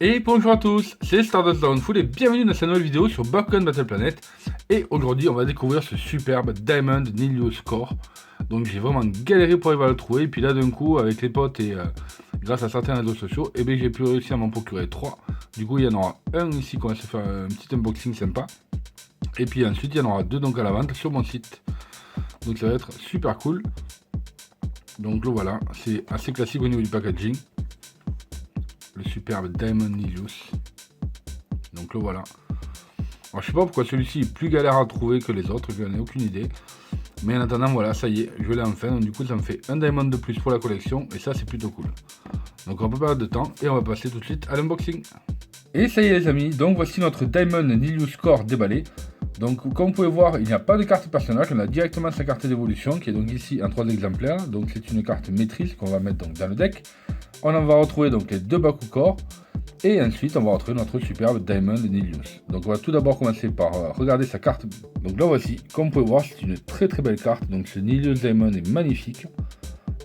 Et bonjour à tous, c'est Stardust Downfall et bienvenue dans cette nouvelle vidéo sur Bakugan Battle Planet. Et aujourd'hui on va découvrir ce superbe Diamond Nilius Core. Donc j'ai vraiment galéré pour arriver à le trouver, et puis là d'un coup avec les potes et grâce à certains réseaux sociaux, et bien j'ai pu réussir à m'en procurer 3. Du coup il y en aura un ici qu'on va se faire un petit unboxing sympa. Et puis ensuite il y en aura 2 donc à la vente sur mon site. Donc ça va être super cool. Donc le voilà, c'est assez classique au niveau du packaging. Le superbe Diamond Nilius. Donc le voilà. Alors je sais pas pourquoi celui-ci est plus galère à trouver que les autres, je n'en ai aucune idée. Mais en attendant voilà, ça y est, je l'ai enfin. Donc du coup ça me fait un diamond de plus pour la collection et ça c'est plutôt cool. Donc on va pas perdre de temps et on va passer tout de suite à l'unboxing. Et ça y est les amis, donc voici notre Diamond Nilius Core déballé. Donc comme vous pouvez voir, il n'y a pas de carte personnage, on a directement sa carte d'évolution qui est donc ici en 3 exemplaires. Donc c'est une carte maîtrise qu'on va mettre donc dans le deck. On en va retrouver donc les 2 Bakugans. Et ensuite, on va retrouver notre superbe Diamond Nilius. Donc, on va tout d'abord commencer par regarder sa carte. Donc là, voici. Comme vous pouvez voir, c'est une très très belle carte. Donc, ce Nilius Diamond est magnifique.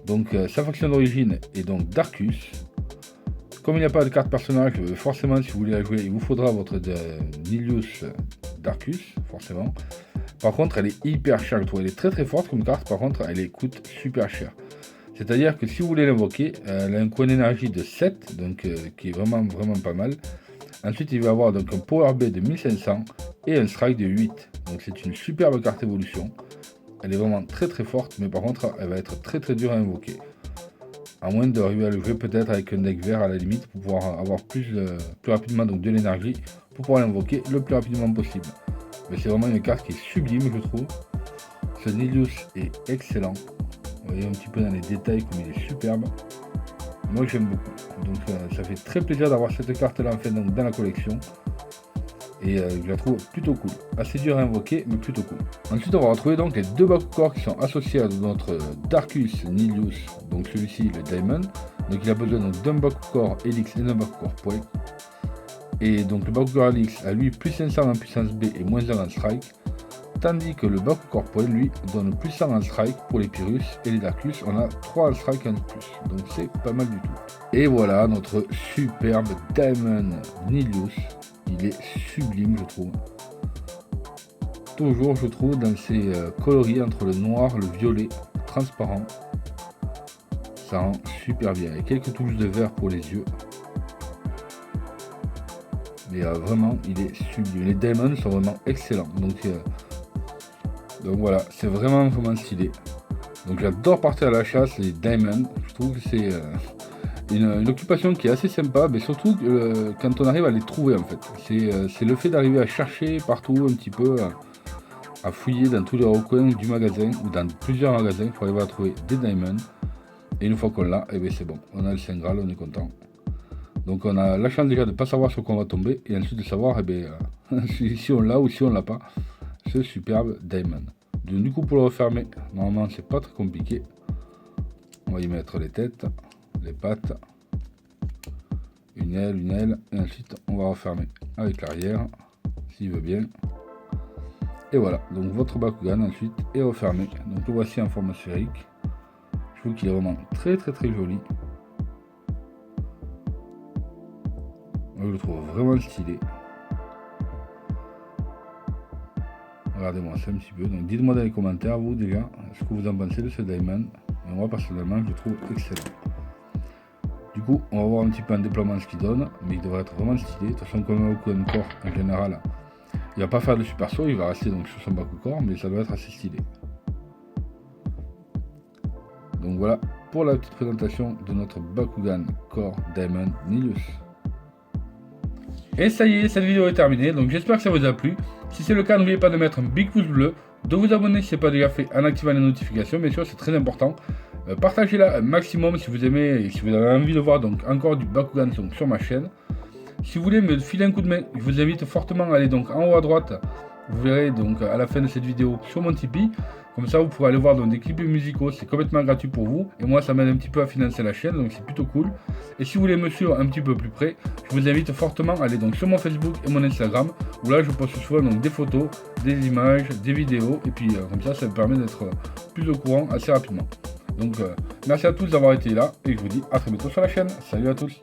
Donc, sa faction d'origine est donc Darkus. Comme il n'y a pas de carte personnage, forcément, si vous voulez la jouer, il vous faudra votre Nilius Darkus, forcément. Par contre, elle est hyper chère, je trouve. Elle est très très forte comme carte. Par contre, elle coûte super cher. C'est-à-dire que si vous voulez l'invoquer, elle a un coin d'énergie de 7, donc qui est vraiment pas mal. Ensuite, il va avoir donc un Power B de 1500 et un Strike de 8. Donc c'est une superbe carte évolution. Elle est vraiment très très forte, mais par contre, elle va être très très dure à invoquer. À moins d'arriver à le jouer peut-être avec un deck vert à la limite pour pouvoir avoir plus rapidement donc de l'énergie pour pouvoir l'invoquer le plus rapidement possible. Mais c'est vraiment une carte qui est sublime, je trouve. Ce Nilius est excellent. Vous voyez un petit peu dans les détails comme il est superbe. Moi j'aime beaucoup. Donc ça fait très plaisir d'avoir cette carte là en fait donc, dans la collection. Et je la trouve plutôt cool. Assez dur à invoquer mais plutôt cool. Ensuite on va retrouver donc les 2 Bakugans qui sont associés à notre Darkus Nilius. Donc celui-ci le Diamond. Donc il a besoin d'un Bakugan Helix et d'un Bakugan Point. Et donc le Bakugan Helix a lui plus 500 en puissance B et moins 1 en strike. Tandis que le Bakugan Point lui donne plus 100 en strike pour les Pyrrhus et les Darkus, on a 3 en strike en plus, donc c'est pas mal du tout. Et voilà notre superbe Diamond Nilius, il est sublime je trouve. Toujours je trouve dans ses coloris entre le noir, le violet, transparent, ça rend super bien, et quelques touches de vert pour les yeux. Mais vraiment il est sublime, les Diamonds sont vraiment excellents, donc voilà, c'est vraiment stylé. Donc j'adore partir à la chasse, les diamonds. Je trouve que c'est une occupation qui est assez sympa, mais surtout quand on arrive à les trouver en fait. C'est le fait d'arriver à chercher partout un petit peu, à fouiller dans tous les recoins du magasin ou dans plusieurs magasins pour arriver à trouver des diamonds. Et une fois qu'on l'a, et bien c'est bon, on a le Saint Graal, on est content. Donc on a la chance déjà de ne pas savoir sur quoi on va tomber et ensuite de savoir si on l'a ou si on l'a pas. Ce superbe diamond. Du coup pour le refermer, normalement c'est pas très compliqué. On va y mettre les têtes, les pattes, une aile, et ensuite on va refermer avec l'arrière, s'il veut bien. Et voilà, donc votre Bakugan ensuite est refermé. Donc le voici en forme sphérique. Je trouve qu'il est vraiment très joli. Moi, je le trouve vraiment stylé. Regardez-moi ça un petit peu, donc dites-moi dans les commentaires vous déjà ce que vous en pensez de ce diamond. Et moi personnellement je le trouve excellent. Du coup on va voir un petit peu en déploiement ce qu'il donne, mais il devrait être vraiment stylé. De toute façon comme un Bakugan Core en général, il va pas faire de super saut, il va rester donc sur son Bakugan, mais ça doit être assez stylé. Donc voilà pour la petite présentation de notre Bakugan Core Diamond Nilius. Et ça y est, cette vidéo est terminée, donc j'espère que ça vous a plu. Si c'est le cas, n'oubliez pas de mettre un big pouce bleu, de vous abonner si ce n'est pas déjà fait en activant les notifications, bien sûr c'est très important. Partagez-la un maximum si vous aimez et si vous avez envie de voir donc encore du Bakugan donc, sur ma chaîne. Si vous voulez me filer un coup de main, je vous invite fortement à aller donc en haut à droite. Vous verrez donc à la fin de cette vidéo sur mon Tipeee. Comme ça, vous pourrez aller voir donc des clips musicaux, c'est complètement gratuit pour vous. Et moi, ça m'aide un petit peu à financer la chaîne, donc c'est plutôt cool. Et si vous voulez me suivre un petit peu plus près, je vous invite fortement à aller donc sur mon Facebook et mon Instagram, où là, je poste souvent donc des photos, des images, des vidéos. Et puis comme ça me permet d'être plus au courant assez rapidement. Donc merci à tous d'avoir été là, et je vous dis à très bientôt sur la chaîne. Salut à tous!